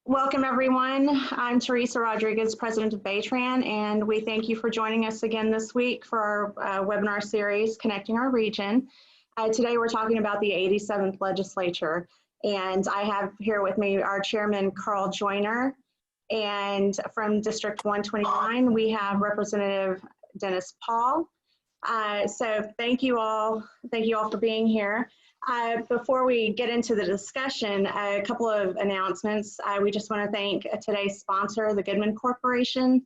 Welcome, everyone. I'm Teresa Rodriguez, President of BayTran, and we thank you for joining us again this week for our webinar series, Connecting Our Region. Today, we're talking about the 87th Legislature, and I have here with me our Chairman, Carl Joyner, and from District 129, we have Representative Dennis Paul. So thank you all for being here. Before we get into the discussion, a couple of announcements. We just want to thank today's sponsor, the Goodman Corporation,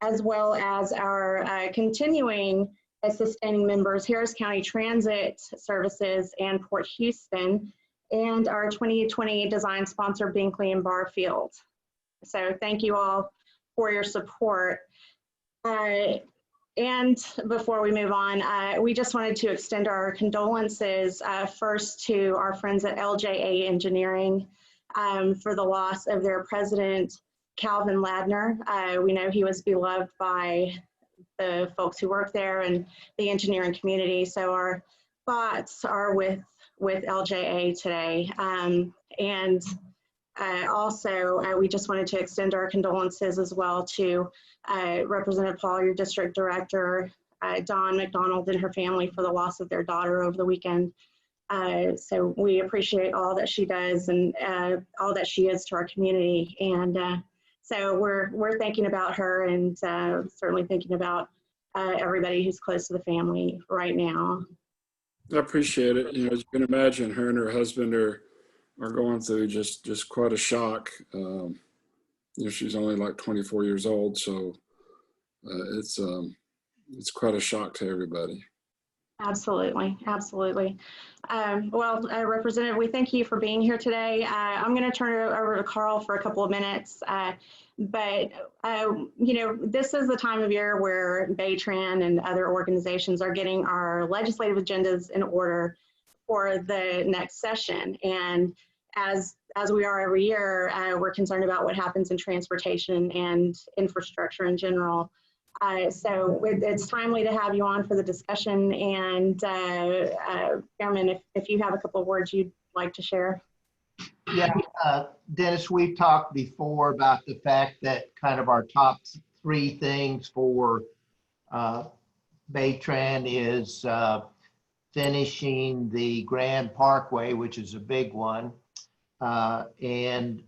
as well as our continuing sustaining members, Harris County Transit Services and Port Houston, and our 2020 design sponsor, Binkley and Barfield. So thank you all for your support. And before we move on, we just wanted to extend our condolences first to our friends at LJA Engineering for the loss of their president, Calvin Ladner. We know he was beloved by the folks who work there and the engineering community. So our thoughts are with LJA today. Also, we just wanted to extend our condolences as well to Representative Paul, your district director, Dawn McDonald and her family for the loss of their daughter over the weekend. So we appreciate all that she does and all that she is to our community. And so we're thinking about her and certainly thinking about everybody who's close to the family right now. I appreciate it. You know, as you can imagine, her and her husband are going through just quite a shock. You know, she's only like 24 years old, so it's quite a shock to everybody. Absolutely, absolutely. Well, Representative, we thank you for being here today. I'm going to turn it over to Carl for a couple of minutes, but you know, this is the time of year where BayTran and other organizations are getting our legislative agendas in order for the next session. And as we are every year, we're concerned about what happens in transportation and infrastructure in general. So it's timely to have you on for the discussion. And Chairman, if you have a couple of words you'd like to share. Yeah, Dennis, we've talked before about the fact that kind of our top three things for BayTran is finishing the Grand Parkway, which is a big one, and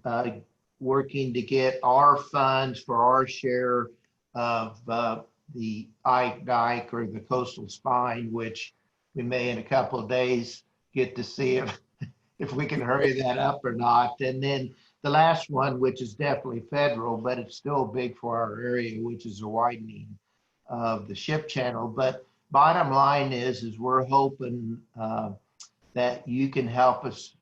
working to get our funds for our share of the Ike Dike or the coastal spine, which we may in a couple of days get to see if we can hurry that up or not. And then the last one, which is definitely federal, but it's still big for our area, which is the widening of the ship channel. But bottom line is we're hoping that you can help us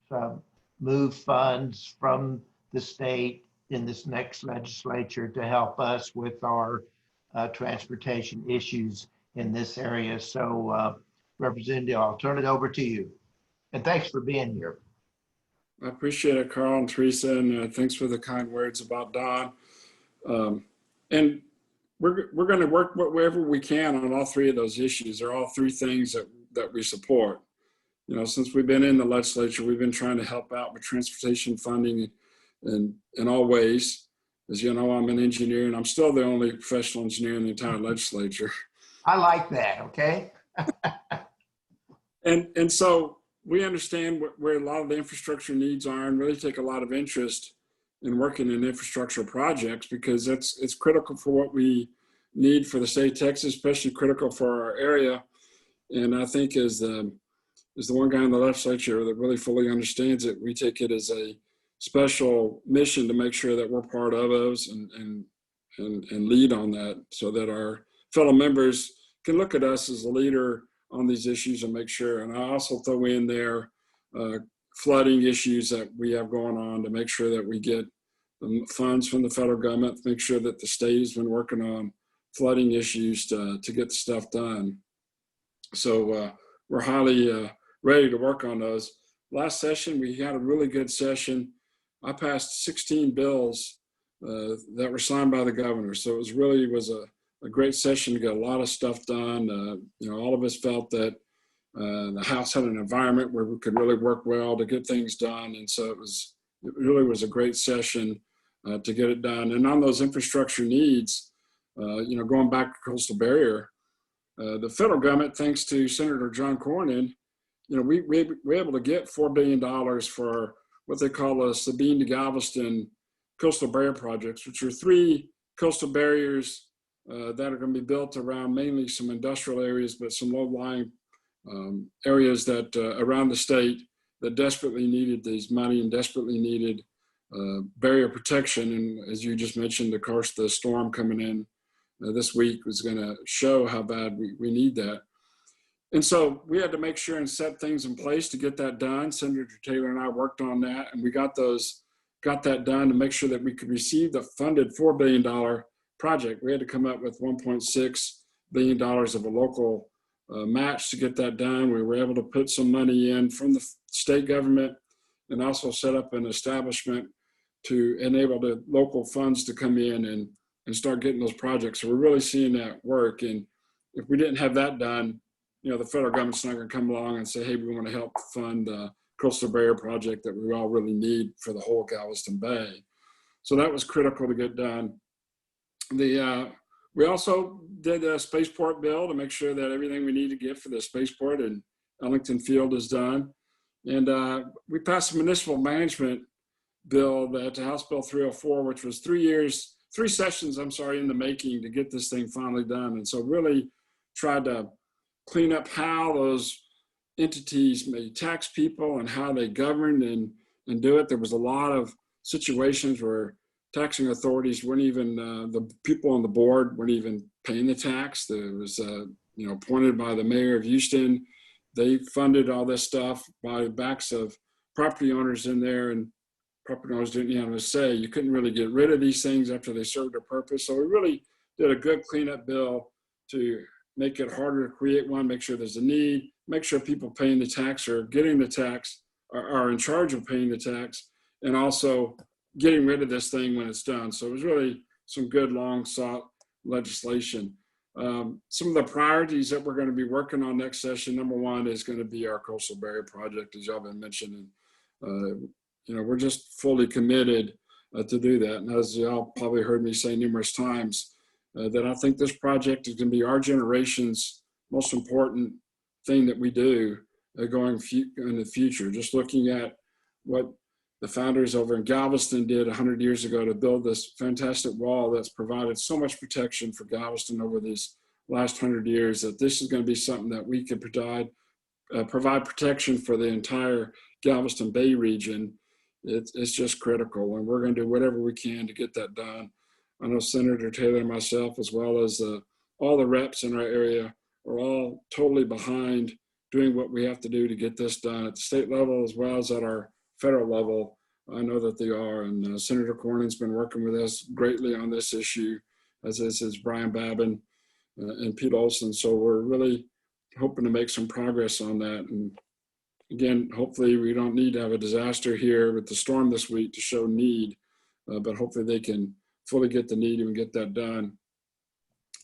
move funds from the state in this next legislature to help us with our transportation issues in this area. So Representative, I'll turn it over to you. And thanks for being here. I appreciate it, Carl and Teresa, and thanks for the kind words about Don. And we're going to work wherever we can on all three of those issues. They're all three things that we support. You know, since we've been in the legislature, we've been trying to help out with transportation funding in all ways. As you know, I'm an engineer, and I'm still the only professional engineer in the entire legislature. I like that, okay? And so we understand where a lot of the infrastructure needs are and really take a lot of interest in working in infrastructure projects because it's critical for what we need for the state of Texas, especially critical for our area. And I think as the one guy in the legislature that really fully understands it, we take it as a special mission to make sure that we're part of those and lead on that so that our fellow members can look at us as a leader on these issues and make sure. And I also throw in there flooding issues that we have going on to make sure that we get the funds from the federal government, make sure that the state has been working on flooding issues to get the stuff done. So we're highly ready to work on those. Last session, we had a really good session. I passed 16 bills that were signed by the governor. So it was a great session to get a lot of stuff done. You know, all of us felt that the House had an environment where we could really work well to get things done. And so it really was a great session to get it done. And on those infrastructure needs, going back to coastal barrier, the federal government, thanks to Senator John Cornyn, we're able to get $4 billion for what they call a Sabine to Galveston coastal barrier projects, which are 3 coastal barriers that are going to be built around mainly some industrial areas, but some low-lying areas that around the state that desperately needed these money and desperately needed barrier protection. And as you just mentioned, of course, the storm coming in this week was going to show how bad we need that. And so we had to make sure and set things in place to get that done. Senator Taylor and I worked on that, and we got that done to make sure that we could receive the funded $4 billion project. We had to come up with $1.6 billion of a local match to get that done. We were able to put some money in from the state government and also set up an establishment to enable the local funds to come in and start getting those projects. So we're really seeing that work. And if we didn't have that done, the federal government's not going to come along and say, hey, we want to help fund the coastal barrier project that we all really need for the whole Galveston Bay. So that was critical to get done. We also did a spaceport bill to make sure that everything we need to get for the spaceport in Ellington Field is done. And we passed a municipal management bill, that House Bill 304, which was 3 sessions, in the making to get this thing finally done. And so really tried to clean up how those entities may tax people and how they govern and do it. There was a lot of situations where taxing authorities weren't even, the people on the board weren't even paying the tax. There was, appointed by the mayor of Houston. They funded all this stuff by the backs of property owners in there, and property owners didn't have a say. You couldn't really get rid of these things after they served their purpose. So we really did a good cleanup bill to make it harder to create one, make sure there's a need, make sure people paying the tax or getting the tax are in charge of paying the tax, and also getting rid of this thing when it's done. So it was really some good long sought legislation. Some of the priorities that we're going to be working on next session, number one is going to be our coastal barrier project, as y'all been mentioning. We're just fully committed to do that. And as y'all probably heard me say numerous times, that I think this project is going to be our generation's most important thing that we do going in the future. Just looking at what the founders over in Galveston did 100 years ago to build this fantastic wall that's provided so much protection for Galveston over these last 100 years, that this is going to be something that we can provide protection for the entire Galveston Bay region. It's just critical, and we're going to do whatever we can to get that done. I know Senator Taylor and myself, as well as all the reps in our area, are all totally behind doing what we have to do to get this done at the state level as well as at our federal level. I know that they are, and Senator Cornyn's been working with us greatly on this issue, as is Brian Babin and Pete Olson. So we're really hoping to make some progress on that. And again, hopefully we don't need to have a disaster here with the storm this week to show need, but hopefully they can fully get the need and get that done.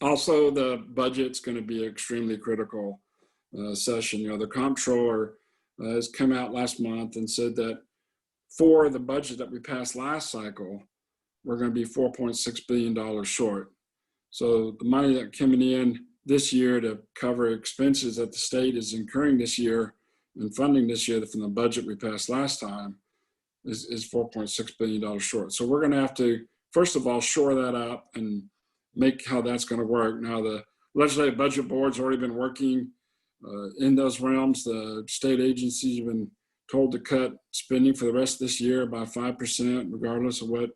Also, the budget's going to be an extremely critical session. The comptroller has come out last month and said that for the budget that we passed last cycle, we're going to be $4.6 billion short. So the money that coming in this year to cover expenses that the state is incurring this year and funding this year from the budget we passed last time is $4.6 billion short. So we're going to have to, first of all, shore that up and make how that's going to work. Now, the Legislative Budget Board's already been working in those realms. The state agencies have been told to cut spending for the rest of this year by 5%, regardless of what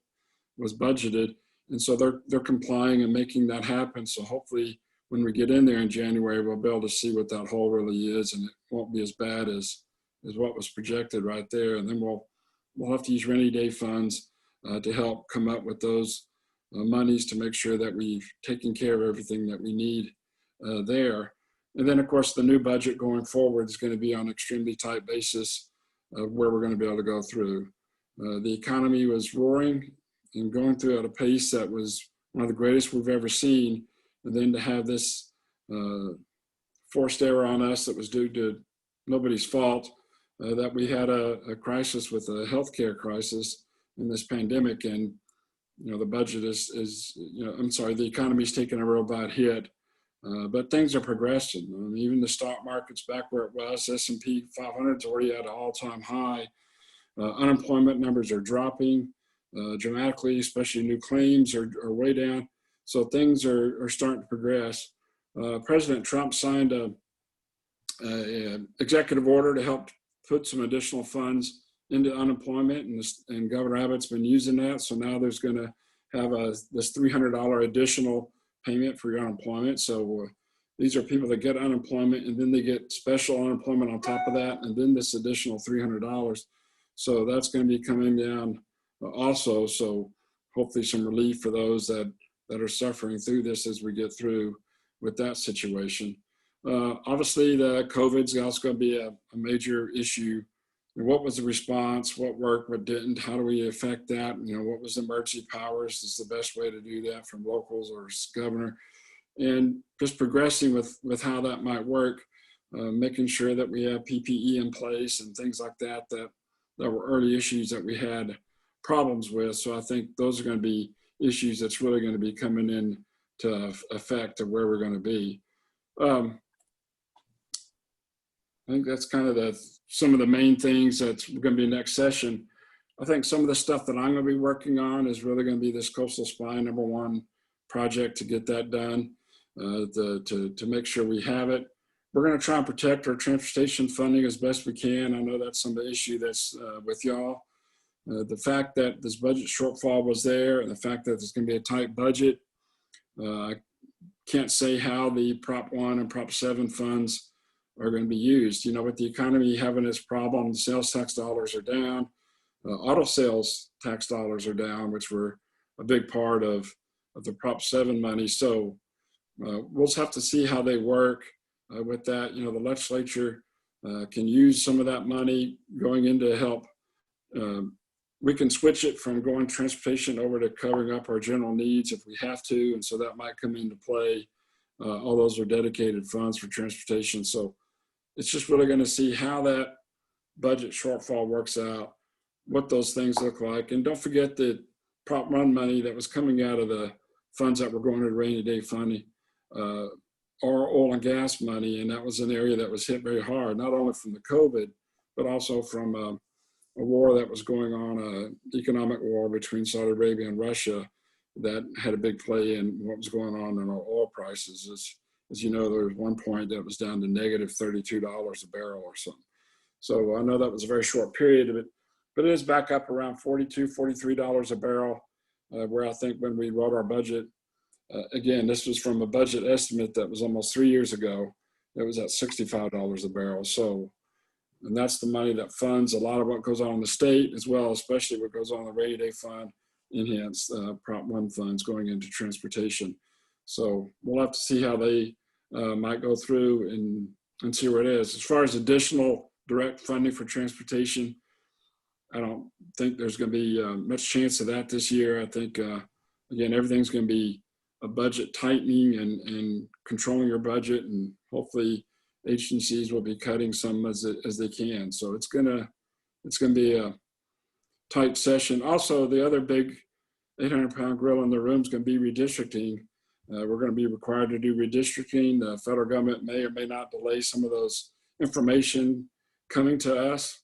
was budgeted. And so they're complying and making that happen. So hopefully when we get in there in January, we'll be able to see what that hole really is, and it won't be as bad as what was projected right there. And then we'll have to use rainy day funds to help come up with those monies to make sure that we've taken care of everything that we need there. And then, of course, the new budget going forward is going to be on an extremely tight basis of where we're going to be able to go through. The economy was roaring and going through at a pace that was one of the greatest we've ever seen. And then to have this forced error on us that was due to nobody's fault, that we had a crisis with a healthcare crisis in this pandemic. And the budget is I'm sorry, the economy's taking a real bad hit, but things are progressing. I mean, even the stock market's back where it was. S&P 500 is already at an all-time high. Unemployment numbers are dropping dramatically, especially new claims are way down. So things are starting to progress. President Trump signed a executive order to help put some additional funds into unemployment, and Governor Abbott's been using that. So now there's going to have this $300 additional payment for your unemployment. So these are people that get unemployment, and then they get special unemployment on top of that, and then this additional $300. So that's going to be coming down also. So hopefully some relief for those that are suffering through this as we get through with that situation. Obviously, the COVID's also going to be a major issue. What was the response? What worked? What didn't? How do we affect that? What was the emergency powers? Is the best way to do that from locals or governor? And just progressing with how that might work, making sure that we have PPE in place and things like that were early issues that we had problems with. So I think those are going to be issues that's really going to be coming in to effect of where we're going to be. I think that's kind of some of the main things that's going to be next session. I think some of the stuff that I'm going to be working on is really going to be this coastal spine #1 project to get that done, to make sure we have it. We're going to try and protect our transportation funding as best we can. I know that's some of the issue that's with y'all. The fact that this budget shortfall was there, and the fact that there's going to be a tight budget, I can't say how the Prop 1 and Prop 7 funds are going to be used. With the economy having its problem, sales tax dollars are down, auto sales tax dollars are down, which were a big part of the Prop 7 money. So we'll just have to see how they work with that. The legislature can use some of that money going in to help. We can switch it from going transportation over to covering up our general needs if we have to. And so that might come into play. All those are dedicated funds for transportation. So it's just really going to see how that budget shortfall works out, what those things look like. And don't forget that Prop 1 money that was coming out of the funds that were going to rainy day funding are oil and gas money. And that was an area that was hit very hard, not only from the COVID, but also from a war that was going on, an economic war between Saudi Arabia and Russia that had a big play in what was going on in our oil prices. As you know, there was one point that was down to negative $32 a barrel or something. So I know that was a very short period, but it is back up around $42, $43 a barrel, where I think when we wrote our budget, again, this was from a budget estimate that was almost 3 years ago, it was at $65 a barrel. So, and that's the money that funds a lot of what goes on in the state, as well, especially what goes on in the rainy day fund, enhanced Prop 1 funds going into transportation. So we'll have to see how they might go through and see where it is. As far as additional direct funding for transportation, I don't think there's going to be much chance of that this year. I think, again, everything's going to be a budget tightening and controlling your budget, and hopefully agencies will be cutting some as they can. So it's going to be a tight session. Also, the other big 800-pound gorilla in the room is going to be redistricting. We're going to be required to do redistricting. The federal government may or may not delay some of those information coming to us.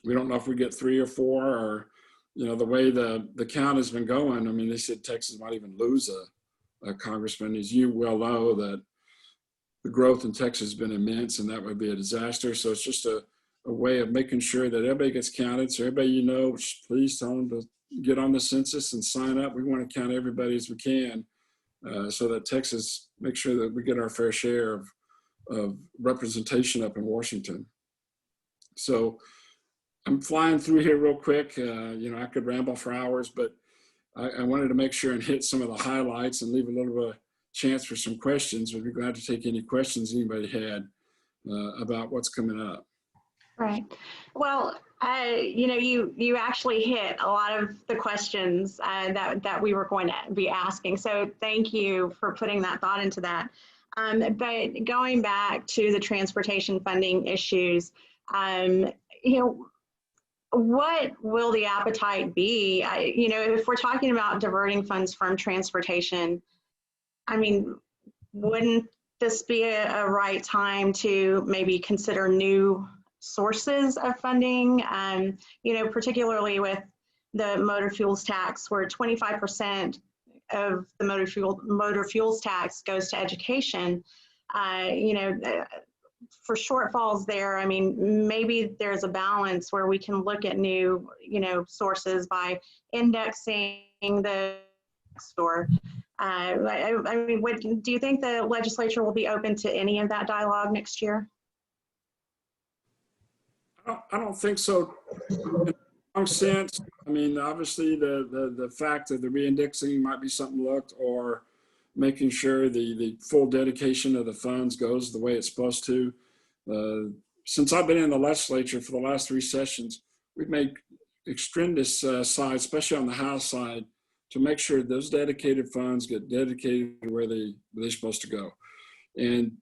We don't know if we get 3 or 4, or, the way the count has been going. I mean, they said Texas might even lose a congressman. As you well know, that the growth in Texas has been immense, and that would be a disaster. So it's just a way of making sure that everybody gets counted. So everybody, please tell them to get on the census and sign up. We want to count everybody as we can, so that Texas makes sure that we get our fair share of representation up in Washington. So I'm flying through here real quick. I could ramble for hours, but I wanted to make sure and hit some of the highlights and leave a little bit of chance for some questions. We'd be glad to take any questions anybody had about what's coming up. Right. Well, you actually hit a lot of the questions that we were going to be asking. So thank you for putting that thought into that. But going back to the transportation funding issues, what will the appetite be? If we're talking about diverting funds from transportation, I mean, wouldn't this be a right time to maybe consider new sources of funding? Particularly with the motor fuels tax, where 25% of the motor fuels tax goes to education. For shortfalls there, I mean, maybe there's a balance where we can look at new, sources by indexing the store. I mean, do you think the legislature will be open to any of that dialogue next year? I don't think so. In some sense, I mean, obviously the fact that the reindexing might be something looked, or making sure the full dedication of the funds goes the way it's supposed to. Since I've been in the legislature for the last 3 sessions, we've made extraneous side, especially on the House side, to make sure those dedicated funds get dedicated where they're supposed to go. And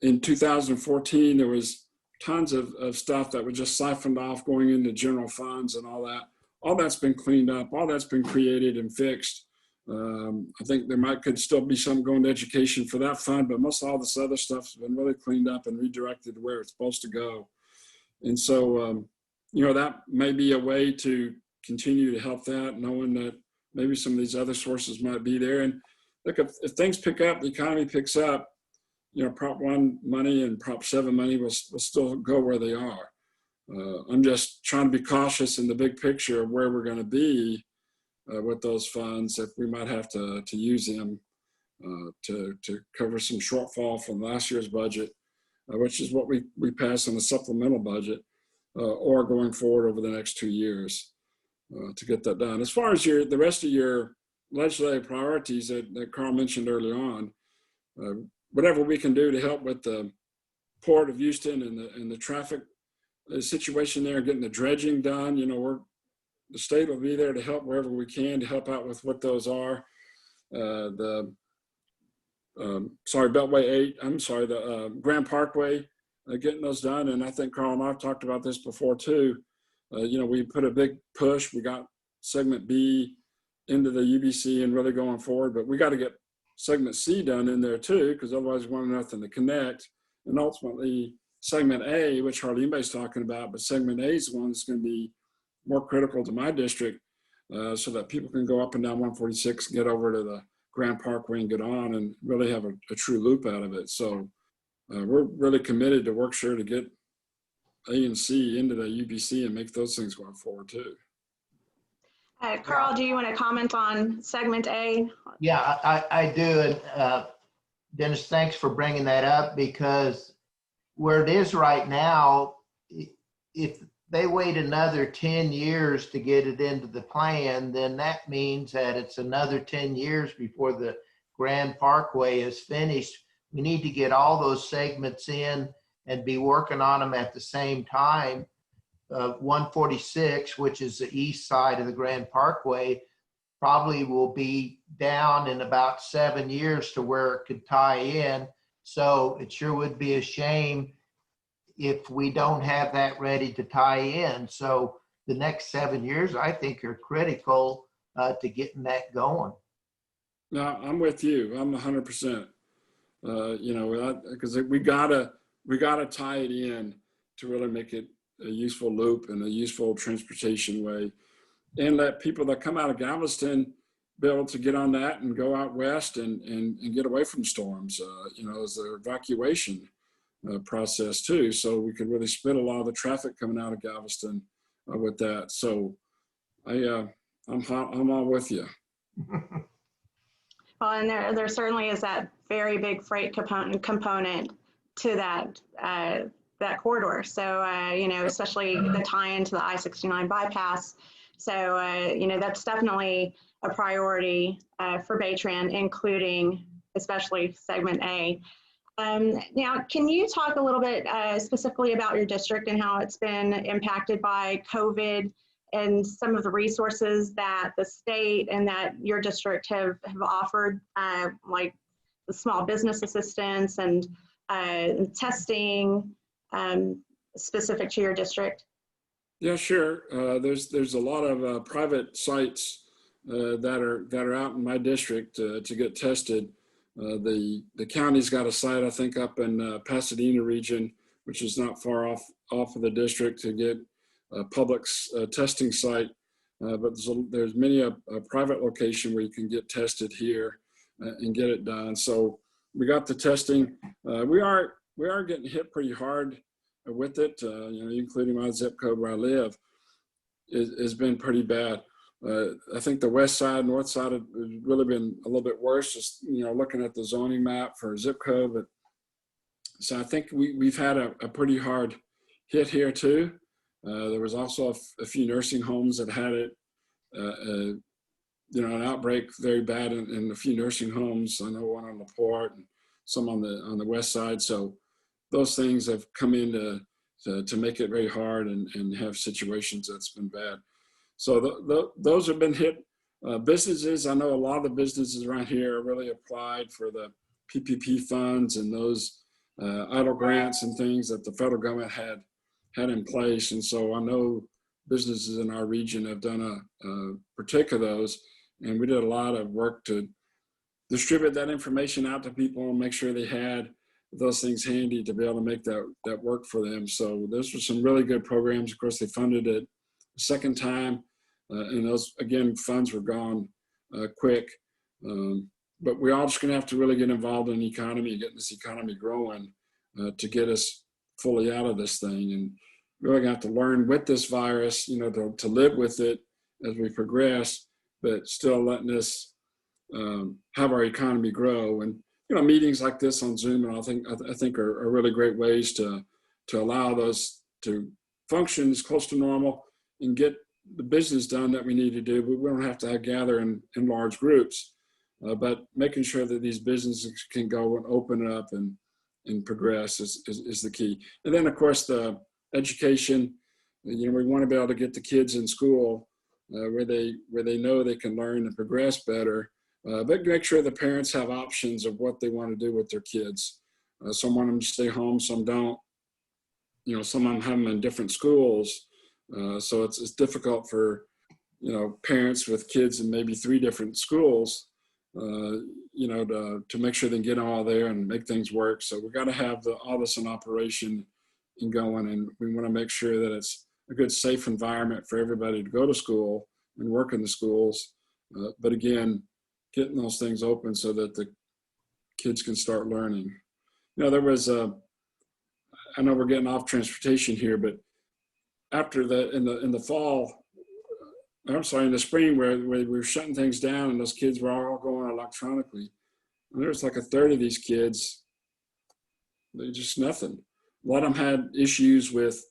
in 2014, there was tons of stuff that was just siphoned off going into general funds and all that. All that's been cleaned up. All that's been created and fixed. I think there could still be some going to education for that fund, but most all this other stuff has been really cleaned up and redirected to where it's supposed to go. And so, that may be a way to continue to help that, knowing that maybe some of these other sources might be there. And look, if things pick up, the economy picks up, Prop 1 money and Prop 7 money will still go where they are. I'm just trying to be cautious in the big picture of where we're going to be with those funds, if we might have to use them to cover some shortfall from last year's budget, which is what we passed on the supplemental budget, or going forward over the next 2 years to get that done. As far as the rest of your legislative priorities that Carl mentioned earlier on, whatever we can do to help with the Port of Houston and the traffic situation there, getting the dredging done, the state will be there to help wherever we can to help out with what those are. Beltway 8, the Grand Parkway, getting those done. And I think Carl and I've talked about this before too. We put a big push. We got segment B into the UBC and really going forward, but we got to get segment C done in there too, because otherwise we won't have nothing to connect. And ultimately segment A, which hardly anybody's talking about, but segment A is the one that's going to be more critical to my district, so that people can go up and down 146, get over to the Grand Parkway and get on and really have a true loop out of it. So we're really committed to work sure to get A and C into the UBC and make those things going forward too. Carl, do you want to comment on segment A? Yeah, I do. And Dennis, thanks for bringing that up, because where it is right now, if they wait another 10 years to get it into the plan, then that means that it's another 10 years before the Grand Parkway is finished. We need to get all those segments in and be working on them at the same time. 146, which is the east side of the Grand Parkway, probably will be down in about 7 years to where it could tie in. So it sure would be a shame if we don't have that ready to tie in. So the next 7 years, I think, are critical to getting that going. No, I'm with you. I'm 100%. Because we gotta tie it in to really make it a useful loop and a useful transportation way, and let people that come out of Galveston be able to get on that and go out west and get away from storms. As their evacuation process too, so we could really split a lot of the traffic coming out of Galveston with that. So I'm all with you. Well, and there certainly is that very big freight component to that corridor. So especially the tie into the I-69 bypass. So that's definitely a priority for BayTran, including especially segment A. Now, can you talk a little bit specifically about your district and how it's been impacted by COVID and some of the resources that the state and that your district have offered, like the small business assistance and testing specific to your district? Yeah, sure. There's a lot of private sites that are out in my district to get tested. The county's got a site, I think, up in Pasadena region, which is not far off of the district, to get a public testing site. But there's many a private location where you can get tested here and get it done. So we got the testing. We are getting hit pretty hard with it, including my zip code where I live, has been pretty bad. I think the west side, north side has really been a little bit worse, just, looking at the zoning map for zip code. But so I think we've had a pretty hard hit here too. There was also a few nursing homes that had it, an outbreak very bad in a few nursing homes. I know one on LaPorte and some on the west side. So those things have come in to make it very hard and have situations that's been bad. So those have been hit. Businesses, I know a lot of the businesses around here are really applied for the PPP funds and those idle grants and things that the federal government had in place. And so I know businesses in our region have done a partake of those. And we did a lot of work to distribute that information out to people and make sure they had those things handy to be able to make that work for them. So those were some really good programs. Of course, they funded it a second time, and those, again, funds were gone quick. But we're all just going to have to really get involved in the economy, getting this economy growing to get us fully out of this thing. And really going to have to learn with this virus, to live with it as we progress, but still letting us have our economy grow. And meetings like this on Zoom, and I think are really great ways to allow those to function as close to normal and get the business done that we need to do. But we don't have to gather in large groups, but making sure that these businesses can go and open up and progress is the key. And then, of course, the education. We want to be able to get the kids in school where they know they can learn and progress better. But make sure the parents have options of what they want to do with their kids. Some want them to stay home, some don't. Some of them have them in different schools. So it's difficult for, parents with kids in maybe 3 different schools, to make sure they get them all there and make things work. So we've got to have all this in operation and going. And we want to make sure that it's a good, safe environment for everybody to go to school and work in the schools. But again, getting those things open so that the kids can start learning. There was I know we're getting off transportation here, but after in the fall, I'm sorry, in the spring where we were shutting things down and those kids were all going electronically, and there was like a third of these kids, they just nothing. A lot of them had issues with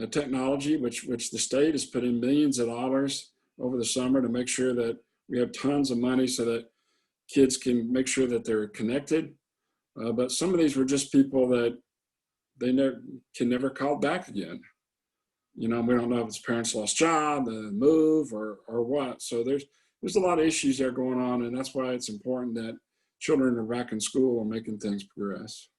technology, which the state has put in millions of dollars over the summer to make sure that we have tons of money so that kids can make sure that they're connected. But some of these were just people that they can never call back again. We don't know if his parents lost job, move, or what. So there's a lot of issues there going on, and that's why it's important that children are back in school and making things progress.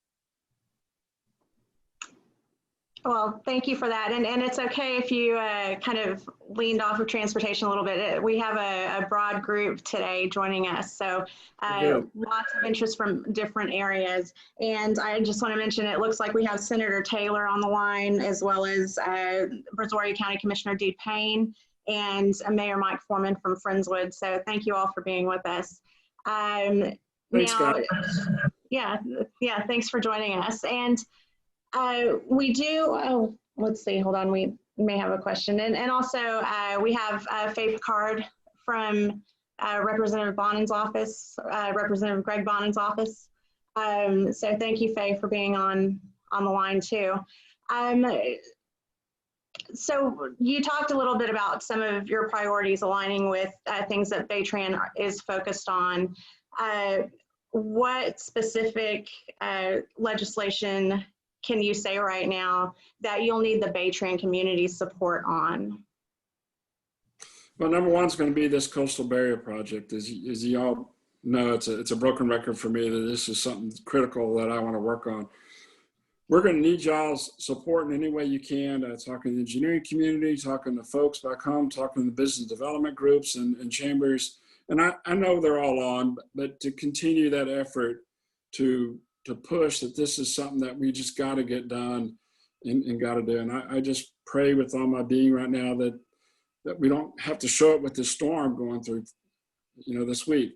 Well, thank you for that. And it's okay if you kind of leaned off of transportation a little bit. We have a broad group today joining us. So lots of interest from different areas. And I just want to mention, it looks like we have Senator Taylor on the line, as well as Brazoria County Commissioner Dee Payne and Mayor Mike Foreman from Friendswood. So thank you all for being with us. Thanks, now, guys. Yeah, thanks for joining us. And we do, let's see, hold on, we may have a question. And also we have Faye Picard from Representative Bonin's office, Representative Greg Bonin's office. So thank you, Faye, for being on the line too. So you talked a little bit about some of your priorities aligning with things that BayTran is focused on. What specific legislation can you say right now that you'll need the BayTran community support on? Well, number one is going to be this coastal barrier project. As you all know, it's a broken record for me that this is something critical that I want to work on. we're going to need y'all's support in any way you can. Talking to the engineering community, talking to folks back home, talking to the business development groups and chambers. And I know they're all on, but to continue that effort to push that this is something that we just got to get done and got to do. And I just pray with all my being right now that we don't have to show up with this storm going through, this week,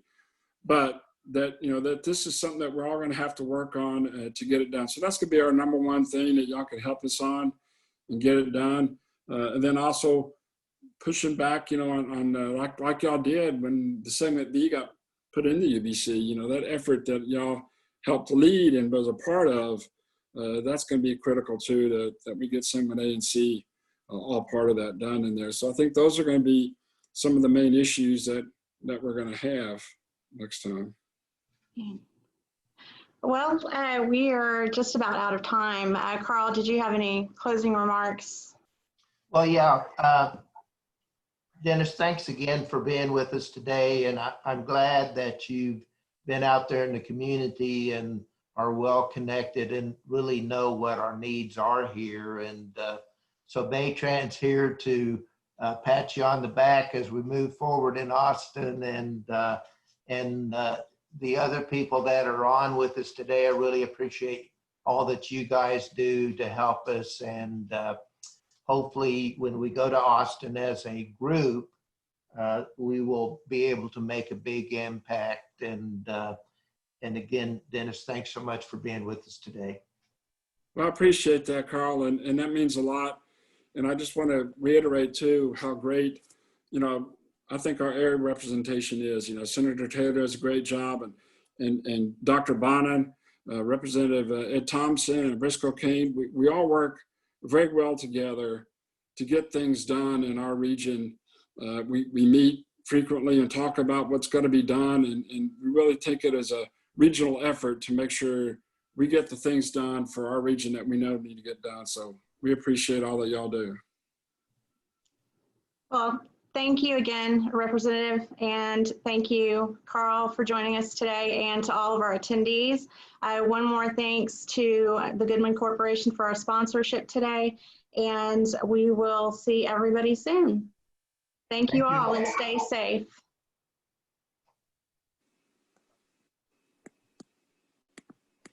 but that, that this is something that we're all going to have to work on to get it done. So that's going to be our number one thing that y'all can help us on and get it done. And then also pushing back, on like y'all did when the segment B got put in the UBC, that effort that y'all helped lead and was a part of, that's going to be critical too, that we get segment A and C all part of that done in there. So I think those are going to be some of the main issues that we're going to have next time. Well, we are just about out of time. Carl, did you have any closing remarks? Well, yeah. Dennis, thanks again for being with us today. And I'm glad that you've been out there in the community and are well connected and really know what our needs are here. And so BayTran's here to pat you on the back as we move forward in Austin, and the other people that are on with us today. I really appreciate all that you guys do to help us. And hopefully when we go to Austin as a group, we will be able to make a big impact. And again, Dennis, thanks so much for being with us today. Well, I appreciate that, Carl, and that means a lot. And I just want to reiterate too how great, I think our area representation is. Senator Taylor does a great job, and Dr. Bonin, Representative Ed Thompson, and Briscoe Kane. We all work very well together to get things done in our region. We meet frequently and talk about what's going to be done, and we really take it as a regional effort to make sure we get the things done for our region that we know need to get done. So we appreciate all that y'all do. Well, thank you again, Representative, and thank you, Carl, for joining us today, and to all of our attendees. One more thanks to the Goodman Corporation for our sponsorship today, and we will see everybody soon. Thank you all, and stay safe.